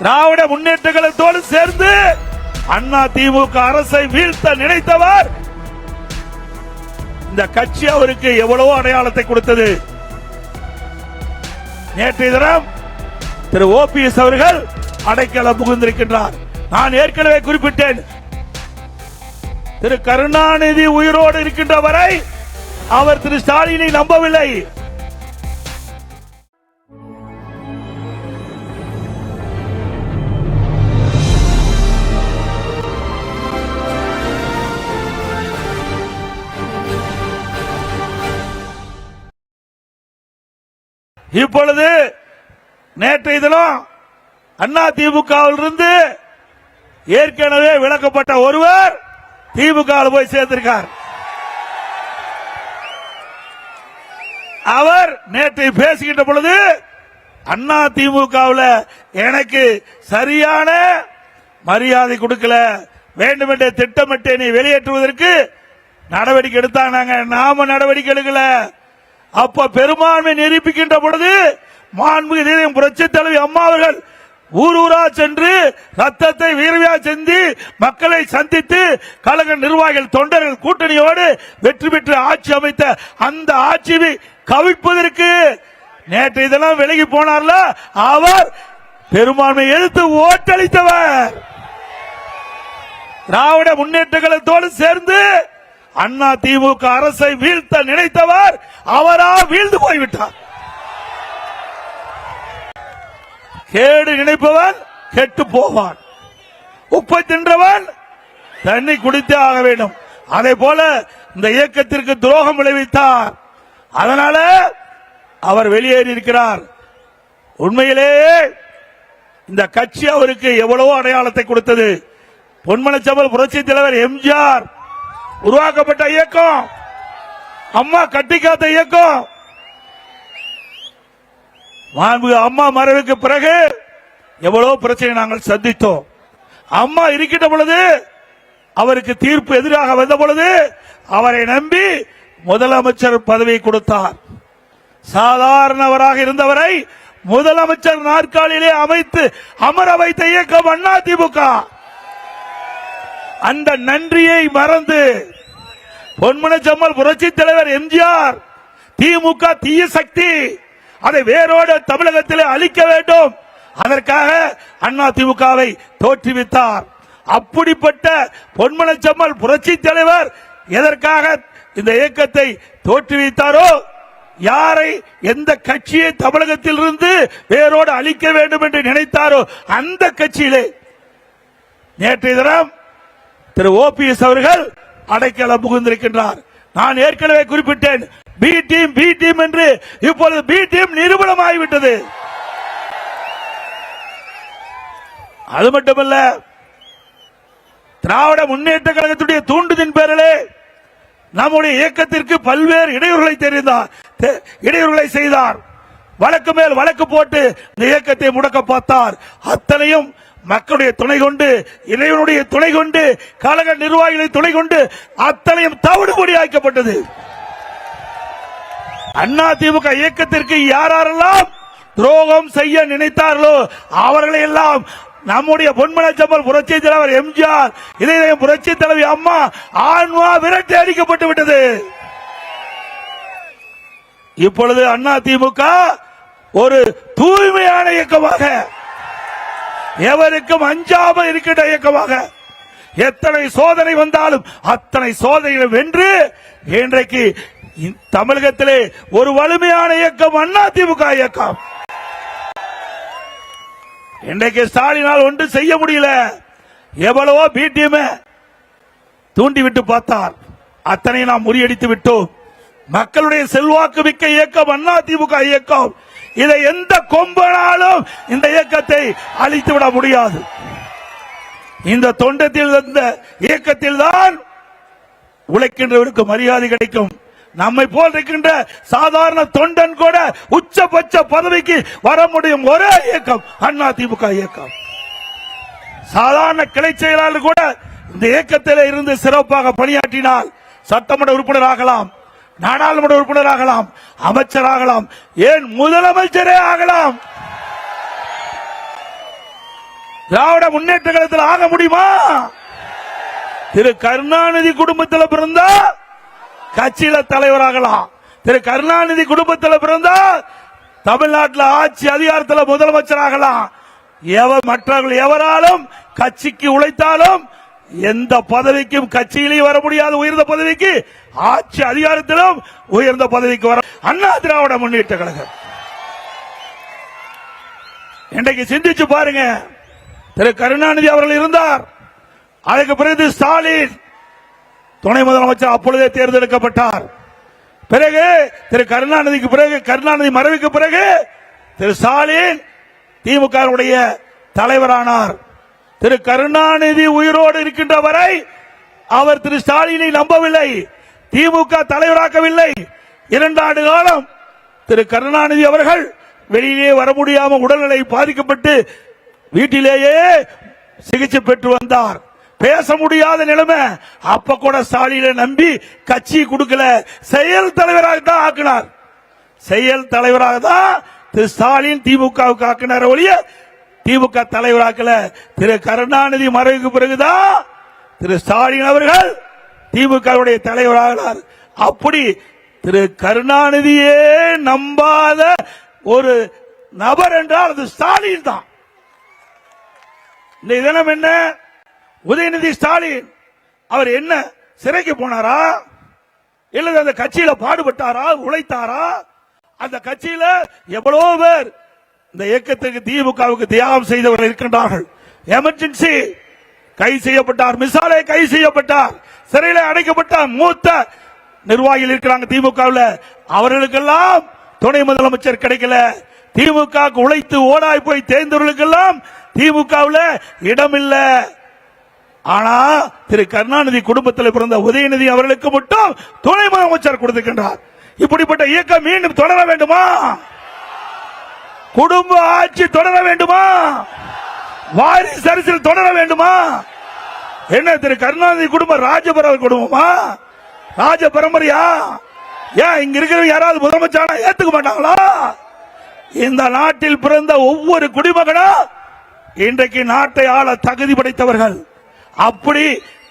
திராவிட முன்னேற்ற கழகத்தோடு சேர்ந்து அண்ணா திமுக அரசை வீழ்த்த நினைத்தவர். இந்த கட்சி அவருக்கு எவ்வளவோ அடையாளத்தை கொடுத்தது. நேற்றைய தினம் திரு ஓபிஎஸ் அவர்கள் அடைக்கலம் புகுந்திருக்கின்றார். நான் ஏற்கனவே குறிப்பிட்டேன், திரு கருணாநிதி உயிரோடு இருக்கின்ற வரை அவர் திரு ஸ்டாலினை நம்பவில்லை. இப்பொழுது நேற்றைய தினம் அண்ணா திமுகவிலிருந்து ஏற்கனவே விலக்கப்பட்ட ஒருவர் திமுக போய் சேர்ந்திருக்கார். அவர் நேற்று பேசுகின்ற பொழுது அண்ணா திமுகவில் எனக்கு சரியான மரியாதை கொடுக்கல, வேண்டுமென்றே திட்டமிட்டு நீ வெளியேற்றுவதற்கு நடவடிக்கை எடுத்தாங்க, நாம நடவடிக்கை எடுக்கல. அப்ப பெரும்பான்மை நிரூபிக்கின்ற பொழுது மாண்புமிகு புரட்சித் தலைவி அம்மா அவர்கள் ஊர் ஊரா சென்று ரத்தத்தை வீரவியா செஞ்சு மக்களை சந்தித்து கழக நிர்வாகிகள் தொண்டர்கள் கூட்டணியோடு வெற்றி பெற்று ஆட்சி அமைத்த அந்த ஆட்சியை கவிழ்ப்பதற்கு நேற்று இதெல்லாம் விலகி போனார்ல, அவர் பெரும்பான்மை எதிர்த்து ஓட்டளித்தவர். திராவிட முன்னேற்ற கழகத்தோடு சேர்ந்து அண்ணா திமுக அரசை வீழ்த்த நினைத்தவர் அவரா வீழ்ந்து போய்விட்டார். கேடு நினைப்பவன் கெட்டு போவான், உப்பை தின்றவன் தண்ணி குடித்தே ஆக வேண்டும். அதே போல இந்த இயக்கத்திற்கு துரோகம் விளைவித்தார். அதனால அவர் வெளியேறி இருக்கிறார். உண்மையிலேயே இந்த கட்சி அவருக்கு எவ்வளவோ அடையாளத்தை கொடுத்தது. பொன்மனச்செம்மல் புரட்சி தலைவர் எம்ஜிஆர் உருவாக்கப்பட்ட இயக்கம், அம்மா கட்டிக்காத்த இயக்கம். அம்மா மறைவுக்கு பிறகு எவ்வளவு பிரச்சனை நாங்கள் சந்தித்தோம். அம்மா இருக்கின்ற பொழுது அவருக்கு தீர்ப்பு எதிராக வந்த பொழுது அவரை நம்பி முதலமைச்சர் பதவியை கொடுத்தார். சாதாரணவராக இருந்தவரை முதலமைச்சர் நாற்காலியிலே அமைத்து அமர வைத்த இயக்கம் அண்ணா திமுக. அந்த நன்றியை மறந்து பொன்மனச்செம்மல் புரட்சி தலைவர் எம்ஜிஆர் திமுக தீய சக்தி, அதை வேரோடு தமிழகத்திலே அழிக்க வேண்டும், அதற்காக அண்ணா திமுகவை தோற்றுவித்தார். அப்படிப்பட்ட பொன்மனச்செம்மல் புரட்சி தலைவர் எதற்காக இந்த இயக்கத்தை தோற்றுவித்தாரோ, யாரை எந்த கட்சியை தமிழகத்தில் இருந்து வேரோடு அழிக்க வேண்டும் என்று நினைத்தாரோ அந்த கட்சியிலே நேற்றைய தினம் திரு ஓபிஎஸ் அவர்கள் அடைக்கலம் புகுந்திருக்கின்றார். நான் ஏற்கனவே குறிப்பிட்டேன், பி டீம் என்று இப்பொழுது பி டீம் நிரூபணமாகிவிட்டது. அது மட்டுமல்ல, திராவிட முன்னேற்ற கழகத்துடைய தூண்டுதின் பேரிலே நம்முடைய இயக்கத்திற்கு பல்வேறு இடையூறுகளை செய்தார். வழக்கு மேல் வழக்கு போட்டு இந்த இயக்கத்தை முடக்க பார்த்தார். அத்தனையும் மக்களுடைய துணை கொண்டு, இறைவனுடைய துணை கொண்டு, கழக நிர்வாகிகளின் துணை கொண்டு அத்தனையும் தவிடுபடி ஆக்கப்பட்டது. அண்ணா திமுக இயக்கத்திற்கு யாரெல்லாம் துரோகம் செய்ய நினைத்தார்களோ அவர்களை எல்லாம் நம்முடைய பொன்மனச்செம்மல் புரட்சி தலைவர் எம்ஜிஆர், இதய புரட்சி தலைவி அம்மா ஆன்மா விரட்டி அடிக்கப்பட்டு விட்டது. இப்பொழுது அண்ணா திமுக ஒரு தூய்மையான இயக்கமாக, எவருக்கும் அஞ்சாம இருக்கின்ற இயக்கமாக, எத்தனை சோதனை வந்தாலும் அத்தனை சோதனைகளை வென்று இன்றைக்கு தமிழகத்திலே ஒரு வலிமையான இயக்கம் அண்ணா திமுக இயக்கம். இன்றைக்கு ஸ்டாலினால் ஒன்று செய்ய முடியல, எவ்வளவோ பிடிஎம் தூண்டிவிட்டு பார்த்தார், அத்தனை நாம் முறியடித்து விட்டோம். மக்களுடைய செல்வாக்கு மிக்க இயக்கம் அண்ணா திமுக இயக்கம். இதை எந்த கொம்பனாலும் இந்த இயக்கத்தை அழித்து விட முடியாது. இந்த தொண்டத்தில் இந்த இயக்கத்தில் தான் உழைக்கின்றவருக்கு மரியாதை கிடைக்கும். நம்மை போல் இருக்கின்ற சாதாரண தொண்டன் கூட உச்சபட்ச பதவிக்கு வர முடியும் ஒரே இயக்கம் அண்ணா திமுக இயக்கம். சாதாரண கிளை செயலாளர் கூட இந்த இயக்கத்தில் இருந்து சிறப்பாக பணியாற்றினால் சட்டமன்ற உறுப்பினர் ஆகலாம், நாடாளுமன்ற உறுப்பினர் ஆகலாம், அமைச்சர் ஆகலாம், ஏன் முதலமைச்சரே ஆகலாம். திராவிட முன்னேற்ற கழகத்தில் ஆக முடியுமா? திரு கருணாநிதி குடும்பத்தில் பிறந்தா கட்சியில தலைவராகலாம். திரு கருணாநிதி குடும்பத்தில் பிறந்தா தமிழ்நாட்டில் ஆட்சி அதிகாரத்தில் முதலமைச்சராகலாம். மற்றவர்கள் எவராலும் கட்சிக்கு உழைத்தாலும் எந்த பதவிக்கும் கட்சியிலேயும் வர முடியாத உயர்ந்த பதவிக்கு ஆட்சி அதிகாரத்திலும் உயர்ந்த பதவிக்கு வர அண்ணா திராவிட முன்னேற்ற கழகம். இன்றைக்கு சிந்திச்சு பாருங்க. திரு கருணாநிதி அவர்கள் இருந்தார். அதுக்கு பிறகு ஸ்டாலின் துணை முதலமைச்சர் அப்பொழுதே தேர்ந்தெடுக்கப்பட்டார். பிறகு திரு கருணாநிதிக்கு பிறகு கருணாநிதி மறைவுக்கு பிறகு திரு ஸ்டாலின் திமுக தலைவரானார். திரு கருணாநிதி உயிரோடு இருக்கின்ற வரை அவர் திரு ஸ்டாலினை நம்பவில்லை, திமுக தலைவராக்கவில்லை. 2 ஆண்டு காலம் திரு கருணாநிதி அவர்கள் வெளியிலே வர முடியாமல் உடல்நிலை பாதிக்கப்பட்டு வீட்டிலேயே சிகிச்சை பெற்று வந்தார். பேச முடியாத நிலைமை. அப்ப கூட ஸ்டாலினை நம்பி கட்சி கொடுக்கல, செயல் தலைவராக தான் ஆக்கினார். செயல் தலைவராக தான் திரு ஸ்டாலின் திமுகவுக்கு ஆக்கினார் ஒழிய திமுக தலைவராக்கல. திரு கருணாநிதி மறைவுக்கு பிறகுதான் திரு ஸ்டாலின் அவர்கள் திமுக தலைவராகிறார். அப்படி திரு கருணாநிதியே நம்பாத ஒரு நபர் என்றால் அது ஸ்டாலின் தான். இந்த தினம் என்ன? உதயநிதி ஸ்டாலின் அவர் என்ன சிறைக்கு போனாரா? இல்ல அந்த கட்சியில பாடுபட்டாரா? உழைத்தாரா? அந்த கட்சியில எவ்வளவு பேர் இந்த இயக்கத்துக்கு திமுகவுக்கு தியாகம் செய்தவர்கள் இருக்கின்றார்கள். எமர்ஜென்சி கைது செய்யப்பட்டார், மிசாலே கைது செய்யப்பட்டார், சிறையில் அடைக்கப்பட்டார். மூத்த நிர்வாகிகள் இருக்கிறாங்க திமுகவில். அவர்களுக்கெல்லாம் துணை முதலமைச்சர் கிடைக்கல. திமுக உழைத்து ஓடாய் போய் தேர்ந்தவர்களுக்கெல்லாம் திமுகவில் இடமில்லை. ஆனா திரு கருணாநிதி குடும்பத்தில் பிறந்த உதயநிதி அவர்களுக்கு மட்டும் துணை முதலமைச்சர் கொடுத்திருக்கின்றார். இப்படிப்பட்ட இயக்கம் மீண்டும் தொடர வேண்டுமா? குடும்ப ஆட்சி தொடர வேண்டுமா? வாரிசு அரசியல் தொடர வேண்டுமா? என்ன திரு கருணாநிதி குடும்பம் ராஜபரம்பரை குடும்பமா? ராஜ பரம்பரையா? ஏன் இங்க இருக்கிறவங்க யாராவது முதலமைச்சர் ஏத்துக்க மாட்டாங்களா? இந்த நாட்டில் பிறந்த ஒவ்வொரு குடிமகனும் இன்றைக்கு நாட்டை ஆள தகுதி படைத்தவர்கள். அப்படி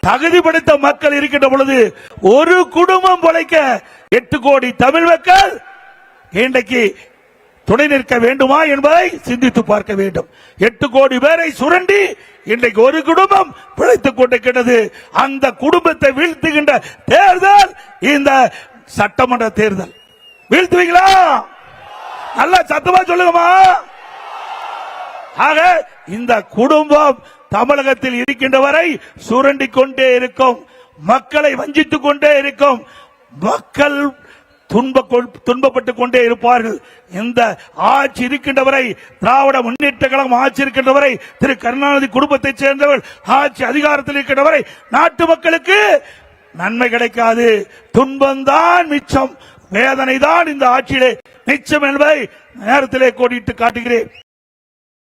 தகுதி படைத்த மக்கள் இருக்கின்ற பொழுது ஒரு குடும்பம் பொழைக்க 8 கோடி தமிழ் மக்கள் இன்றைக்கு துணை நிற்க வேண்டுமா என்பதை சிந்தித்து பார்க்க வேண்டும். 8 கோடி பேரை சுரண்டி இன்றைக்கு ஒரு குடும்பம் பிழைத்துக் கொண்டிருக்கிறது. அந்த குடும்பத்தை வீழ்த்துகின்ற தேர்தல் இந்த சட்டமன்ற தேர்தல். வீழ்த்துவீங்களா? நல்ல சத்தமா சொல்லுங்கம்மா. ஆக இந்த குடும்பம் தமிழகத்தில் இருக்கின்ற வரை சுரண்டி கொண்டே இருக்கும், மக்களை வஞ்சித்துக் கொண்டே இருக்கும், மக்கள் துன்பப்பட்டுக் கொண்டே இருப்பார்கள். இந்த ஆட்சி இருக்கின்ற வரை, திராவிட முன்னேற்ற கழகம் ஆட்சி இருக்கின்ற வரை, திரு கருணாநிதி குடும்பத்தைச் சேர்ந்தவர் ஆட்சி அதிகாரத்தில் இருக்கின்ற வரை நாட்டு மக்களுக்கு நன்மை கிடைக்காது. துன்பம்தான் மிச்சம், வேதனை தான் இந்த ஆட்சியிலே மிச்சம் என்பதை நேரத்திலே கோடிட்டு காட்டுகிறேன்.